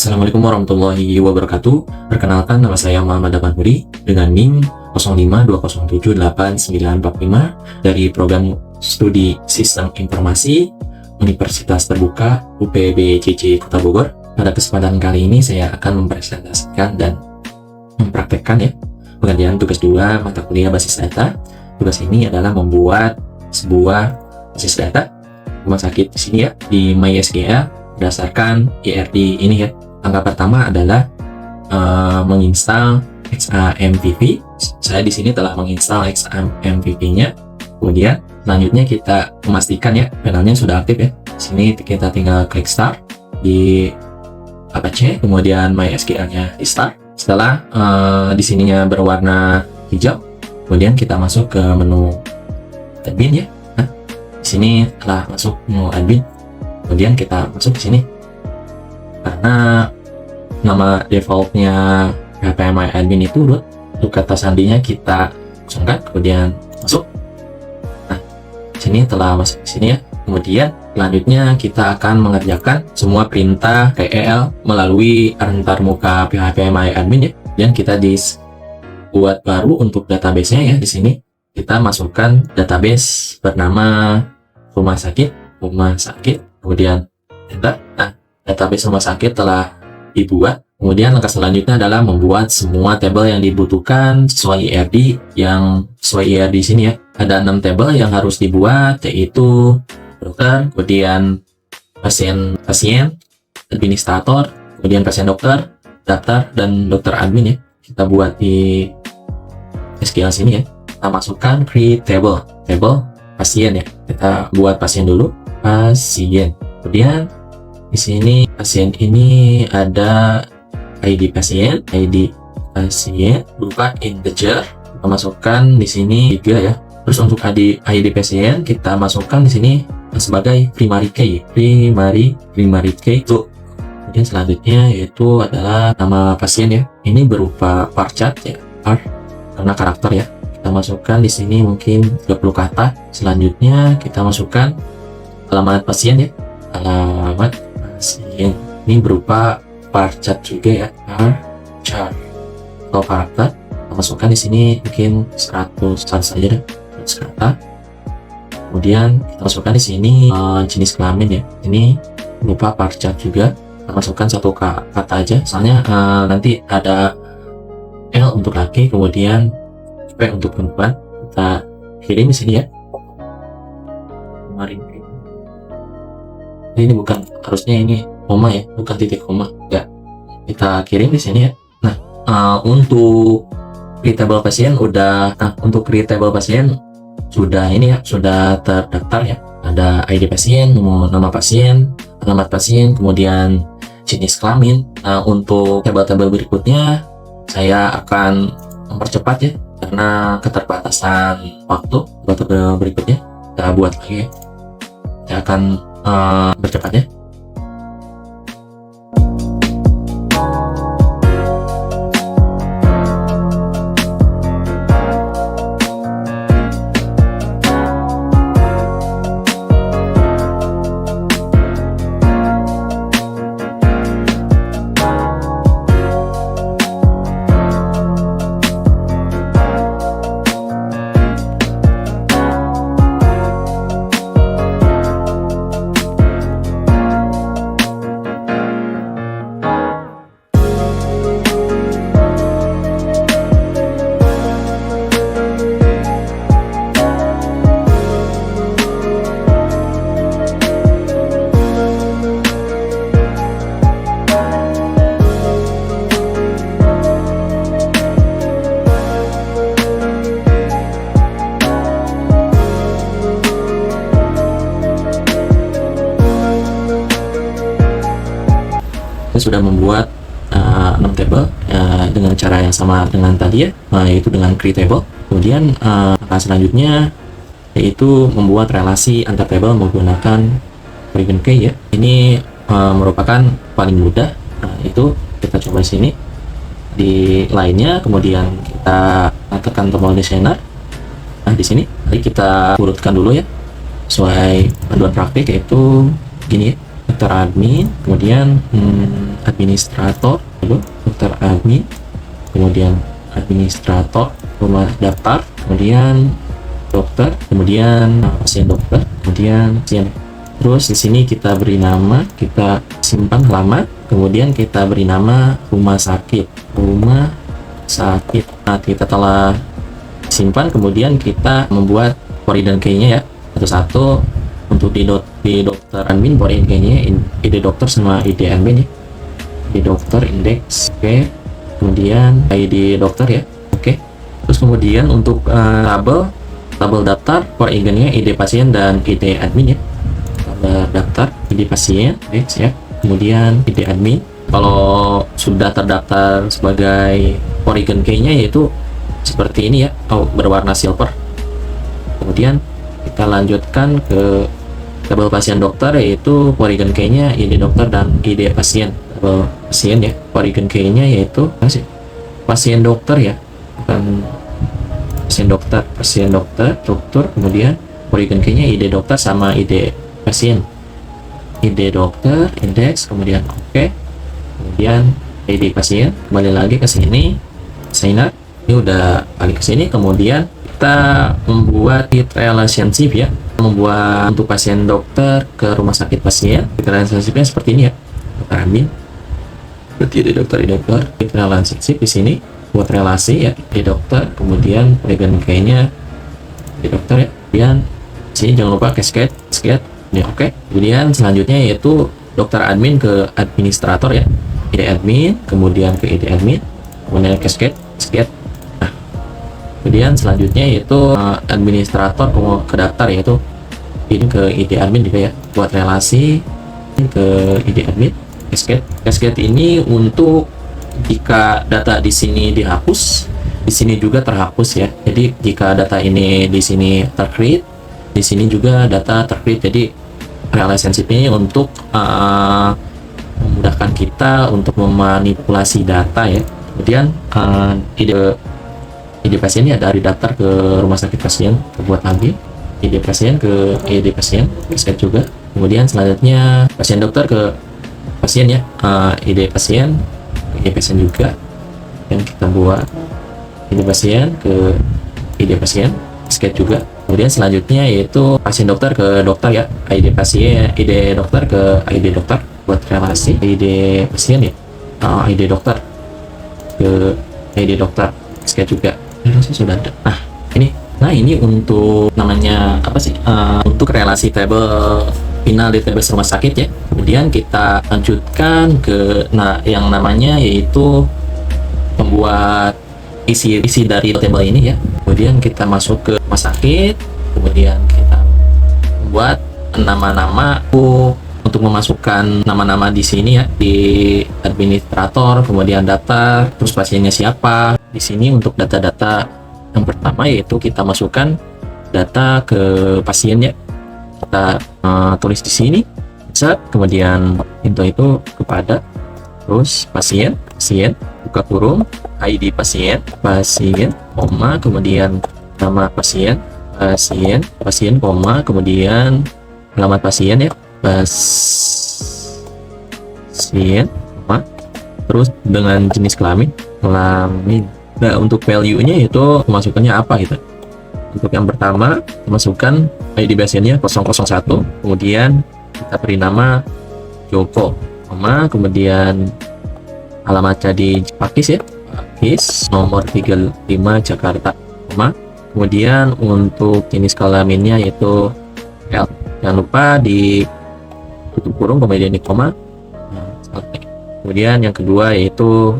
Assalamualaikum warahmatullahi wabarakatuh. Perkenalkan, nama saya Muhammad Damanhuri dengan NIM 0520789945 dari program studi Sistem Informasi Universitas Terbuka UPBJJ Kota Bogor. Pada kesempatan kali ini saya akan mempresentasikan dan mempraktekkan pengerjaan tugas 2 mata kuliah basis data. Tugas ini adalah membuat sebuah basis data rumah sakit di sini di MySQL berdasarkan IRD ini Langkah pertama adalah menginstal XAMPP. Saya di sini telah menginstal XAMPP-nya. Kemudian selanjutnya kita memastikan panelnya sudah aktif Di sini kita tinggal klik start di Apache, kemudian MySQL-nya di start. Setelah di sininya berwarna hijau, kemudian kita masuk ke menu admin Nah, di sini telah masuk menu admin. Kemudian kita masuk ke sini. Karena nama defaultnya phpMyAdmin itu root, untuk kata sandinya kita kosongkan, kemudian masuk. Nah, sini telah masuk ke sini Kemudian selanjutnya kita akan mengerjakan semua perintah KEL melalui antarmuka phpMyAdmin Dan kita buat baru untuk database-nya di sini. Kita masukkan database bernama rumah sakit, kemudian enter. Nah, database rumah sakit telah dibuat. Kemudian langkah selanjutnya adalah membuat semua tabel yang dibutuhkan sesuai IRD. Yang sesuai IRD di sini ada 6 tabel yang harus dibuat, yaitu dokter, kemudian pasien, administrator, kemudian pasien dokter, daftar, dan dokter admin Kita buat di SQL sini Kita masukkan create table pasien Kita buat pasien dulu, pasien. Kemudian di sini pasien ini ada ID pasien berupa integer. Kita masukkan di sini 3 Terus untuk ID pasien kita masukkan di sini sebagai primary key itu. Kemudian selanjutnya yaitu adalah nama pasien Ini berupa bar chart karena karakter Kita masukkan di sini mungkin 30 kata. Selanjutnya kita masukkan alamat pasien alamat pasien ini berupa bar chart juga bar chart. Atau karakter kita masukkan di sini mungkin 100 saja 100 kata. Kemudian kita masukkan di sini jenis kelamin ini berupa bar chart juga. Kita masukkan 1 kata aja, soalnya nanti ada L untuk laki, kemudian P untuk perempuan. Kita kirim di sini kemarin ini bukan, harusnya ini koma bukan titik koma. Kita kirim di sini Nah, untuk create table pasien untuk create table pasien sudah sudah terdaftar Ada ID pasien, nama pasien, alamat pasien, kemudian jenis kelamin. Untuk tabel-tabel berikutnya saya akan mempercepat karena keterbatasan waktu. Tabel berikutnya kita buat lagi saya akan bercepat Sudah membuat 6 table dengan cara yang sama dengan tadi yaitu dengan create table. Kemudian langkah selanjutnya yaitu membuat relasi antar table menggunakan private key Ini merupakan paling mudah. Itu kita coba sini di lainnya, kemudian kita tekan tombol designer. Nah, di sini mari kita urutkan dulu sesuai panduan praktik, yaitu gini dokter admin, kemudian administrator, lalu dokter admin, kemudian administrator, rumah daftar, kemudian dokter, kemudian pasien dokter, kemudian pasien. Terus di sini kita beri nama, kita simpan halaman, kemudian kita beri nama rumah sakit. Nah, kita telah simpan, kemudian kita membuat foreign key-nya ya, satu-satu. Untuk di dokter admin, foreign key-nya ID dokter sama ID admin ya. ID dokter indeks, oke. Kemudian ID dokter ya, oke. Terus kemudian untuk tabel daftar, foreign key-nya ID pasien dan ID admin ya. Tabel daftar, ID pasien, next ya. Kemudian ID admin. Kalau sudah terdaftar sebagai foreign key-nya yaitu seperti ini ya, berwarna silver. Kemudian kita lanjutkan ke tabel pasien dokter, yaitu foreign key-nya ID dokter dan ID pasien. Tabel pasien ya, foreign key-nya yaitu pasien dokter ya, bukan pasien dokter, kemudian foreign key-nya ID dokter sama ID pasien. ID dokter, indeks, kemudian oke. Kemudian ID pasien, kembali lagi ke sini, sign up. Ini udah balik ke sini, kemudian kita membuat relationship ya, membuat untuk pasien dokter ke rumah sakit pasien. Relationship-nya seperti ini ya, dokter admin, berarti ada dokter, relationship di sini buat relasi ya, di dokter, kemudian foreign key-nya di dokter ya. Kemudian sini jangan lupa cascade ya, oke. Kemudian selanjutnya yaitu dokter admin ke administrator ya, ID admin, kemudian ke ID admin, kemudian cascade. Nah, kemudian selanjutnya yaitu administrator ke daftar, yaitu ini ke ID admin juga ya, buat relasi ke ID admin, cascade ini untuk jika data di sini dihapus, di sini juga terhapus ya. Jadi jika data ini di sini tercreate, di sini juga data tercreate. Jadi relationship ini untuk memudahkan kita untuk memanipulasi data ya. Kemudian ID pasien ya, dari daftar ke rumah sakit pasien, terbuat lagi ID pasien ke ID pasien, cascade juga. Kemudian selanjutnya pasien dokter ke pasien ya, ID pasien ke ID pasien juga yang kita buat, ID pasien ke ID pasien, cascade juga. Kemudian selanjutnya yaitu pasien dokter ke dokter ya, ID pasien, ID dokter ke ID dokter, buat relasi ID pasien ya, ID dokter ke ID dokter, cascade juga. Sudah ada. Nah ini untuk namanya apa sih, untuk relasi tabel final database rumah sakit ya. Kemudian kita lanjutkan ke yang namanya yaitu membuat isi dari table ini ya. Kemudian kita masuk ke rumah sakit, kemudian kita membuat nama-nama untuk memasukkan nama-nama di sini ya, di administrator, kemudian data, terus pasiennya siapa. Di sini untuk data-data yang pertama yaitu kita masukkan data ke pasien ya. Kita tulis di sini, kemudian itu kepada, terus pasien, buka kurung, ID pasien, koma, kemudian nama pasien, koma, kemudian alamat pasien ya, pasien, koma, terus dengan jenis kelamin. Nah, untuk value-nya itu masukannya apa gitu. Untuk yang pertama, masukkan ID pasiennya 001, kemudian kita beri nama Joko, koma, kemudian alamatnya di Pakis ya, Pakis nomor 35 Jakarta, koma, kemudian untuk jenis kelaminnya yaitu L. Jangan lupa di tutup kurung, kemudian di koma. Kemudian yang kedua yaitu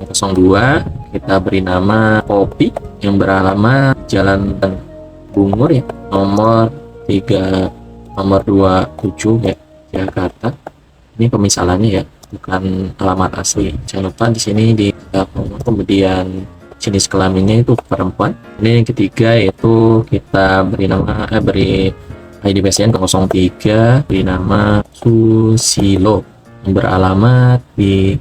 02, kita beri nama Kopi yang beralamat Jalan Bungur ya, nomor 27 ya, Jakarta. Ini pemisalannya ya, bukan alamat asli. Jangan lupa di sini di kemudian jenis kelaminnya itu perempuan. Ini yang ketiga yaitu kita beri nama beri ID pasien 03, beri nama Susilo yang beralamat di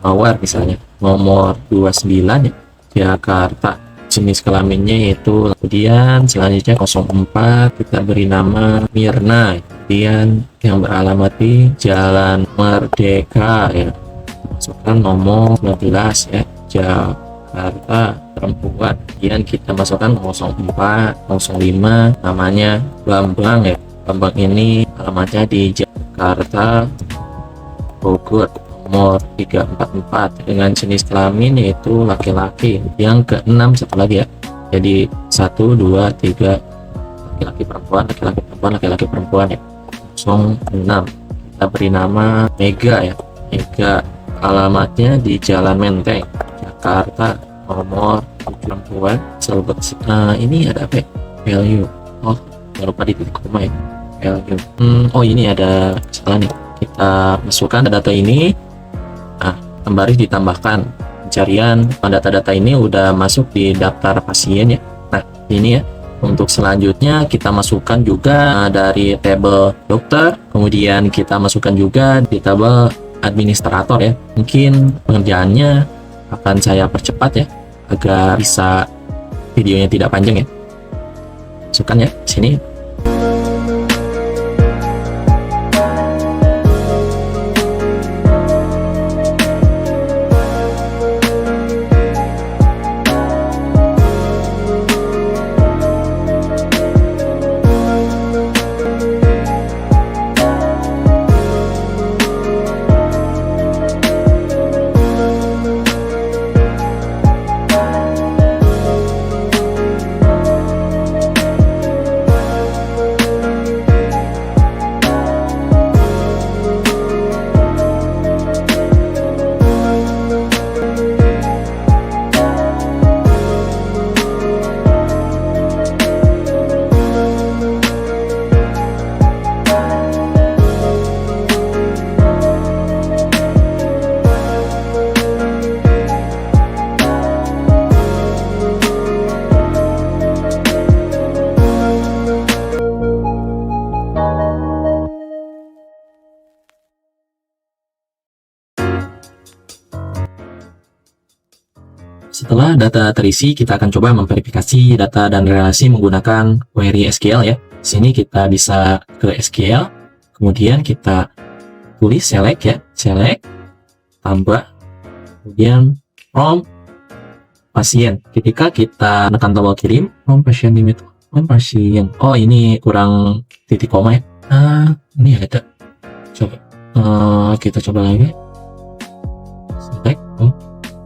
Mawar misalnya, nomor 29 ya, Jakarta. Jenis kelaminnya yaitu, kemudian selanjutnya 04, kita beri nama Mirna kemudian yang beralamat di Jalan Merdeka ya, masukkan nomor 19 ya, Jakarta perempuan. Kemudian kita masukkan 04 05, namanya Bambang ya. Bambang ini alamatnya di Jakarta Bogor, nomor 344, dengan jenis kelamin yaitu laki-laki. Yang keenam satu lagi ya, jadi 1 2 3, laki-laki perempuan, laki-laki perempuan, laki-laki perempuan ya. 06, kita beri nama Mega ya. Mega, alamatnya di Jalan Menteng, Jakarta, nomor 7, perempuan. Ini ada apa ya? Value, oh jangan lupa di titik koma ya, value. Oh ini ada salah nih, kita masukkan data ini. Nah, kembali ditambahkan pencarian. Data-data ini udah masuk di daftar pasien ya. Nah ini ya, untuk selanjutnya kita masukkan juga dari tabel dokter, kemudian kita masukkan juga di tabel administrator ya. Mungkin pengerjaannya akan saya percepat ya, agar bisa videonya tidak panjang ya. Masukkan ya sini. Setelah data terisi, kita akan coba memverifikasi data dan relasi menggunakan query SQL ya. Sini kita bisa ke SQL, kemudian kita tulis select ya, select, tambah, kemudian from pasien. Ketika kita tekan tombol kirim, from pasien limit, from pasien. Oh ini kurang titik koma ya. Ini ada. Coba kita coba lagi. Select,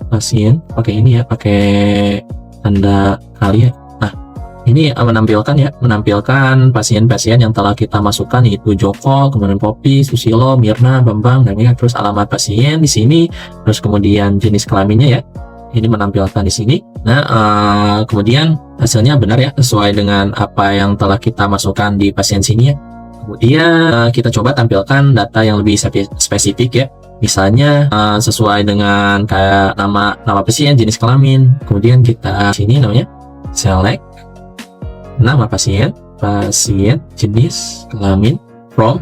pasien, pakai ini ya, pakai tanda kali ya. Nah ini menampilkan pasien-pasien yang telah kita masukkan, yaitu Joko, kemudian Poppy, Susilo, Mirna, Bambang, dan ini terus alamat pasien di sini, terus kemudian jenis kelaminnya ya, ini menampilkan di sini. Nah kemudian hasilnya benar ya, sesuai dengan apa yang telah kita masukkan di pasien sini ya. Kemudian kita coba tampilkan data yang lebih spesifik ya. Misalnya sesuai dengan kayak nama pasien, jenis kelamin. Kemudian kita sini namanya select nama pasien, jenis kelamin, from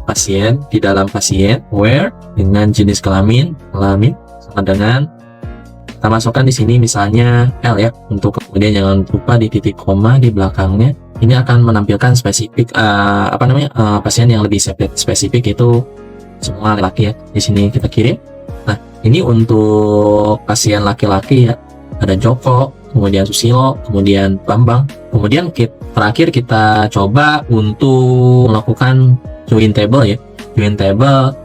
pasien, di dalam pasien, where dengan jenis kelamin sama dengan kita masukkan di sini misalnya L ya, untuk kemudian jangan lupa di titik koma di belakangnya. Ini akan menampilkan spesifik pasien yang lebih spesifik, itu semua laki-laki ya. Di sini kita kirim. Nah ini untuk pasien laki-laki ya, ada Joko, kemudian Susilo, kemudian Bambang. Kemudian terakhir kita coba untuk melakukan join table ya. Join table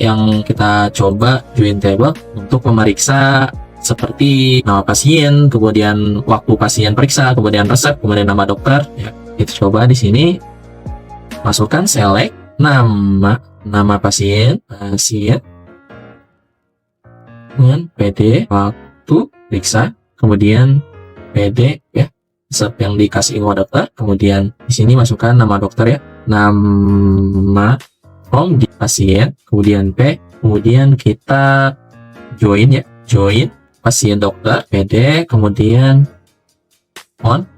yang kita coba join table untuk memeriksa seperti nama pasien, kemudian waktu pasien periksa, kemudian resep, kemudian nama dokter ya. Kita coba di sini masukkan select nama pasien, kemudian PD waktu periksa, kemudian PD ya, resep yang dikasih sama dokter, kemudian di sini masukkan nama dokter ya, nama from di pasien, kemudian P, kemudian kita join ya, join pasien dokter PD, kemudian on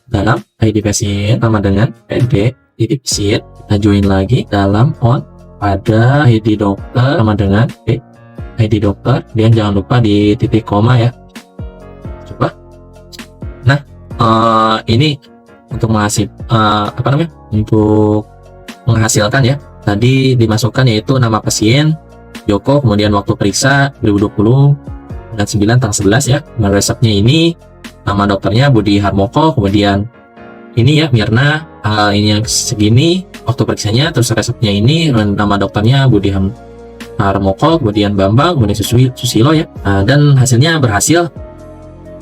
dalam ID pasien sama dengan PD ID pasien, kita join lagi dalam on pada ID dokter sama dengan ID dokter, dan jangan lupa di titik koma ya. Coba. Nah ini untuk mengasih untuk menghasilkan ya. Tadi dimasukkan yaitu nama pasien Joko, kemudian waktu periksa 2020 dan 9 tanggal 11 ya. Nah, resepnya ini nama dokternya Budi Harmoko, kemudian ini ya Mirna, ini yang segini waktu periksanya, terus resepnya ini nama dokternya Budi Harmoko, kemudian Bambang, kemudian Susilo ya. Dan hasilnya berhasil.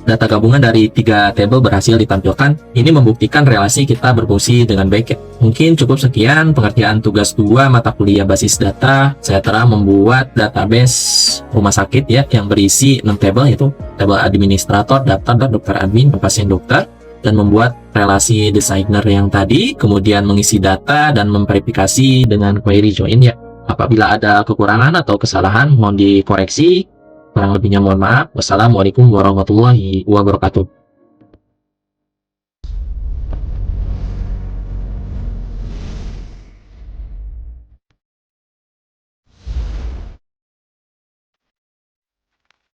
Data gabungan dari 3 tabel berhasil ditampilkan. Ini membuktikan relasi kita berfungsi dengan baik ya. Mungkin cukup sekian pengerjaan tugas 2 mata kuliah basis data. Saya telah membuat database rumah sakit ya yang berisi 6 tabel, yaitu tabel administrator, daftar, dokter admin, pasien dokter, dan membuat relasi designer yang tadi, kemudian mengisi data dan memverifikasi dengan query join ya. Apabila ada kekurangan atau kesalahan mohon dikoreksi. Kurang lebihnya mohon maaf. Wassalamualaikum warahmatullahi wabarakatuh.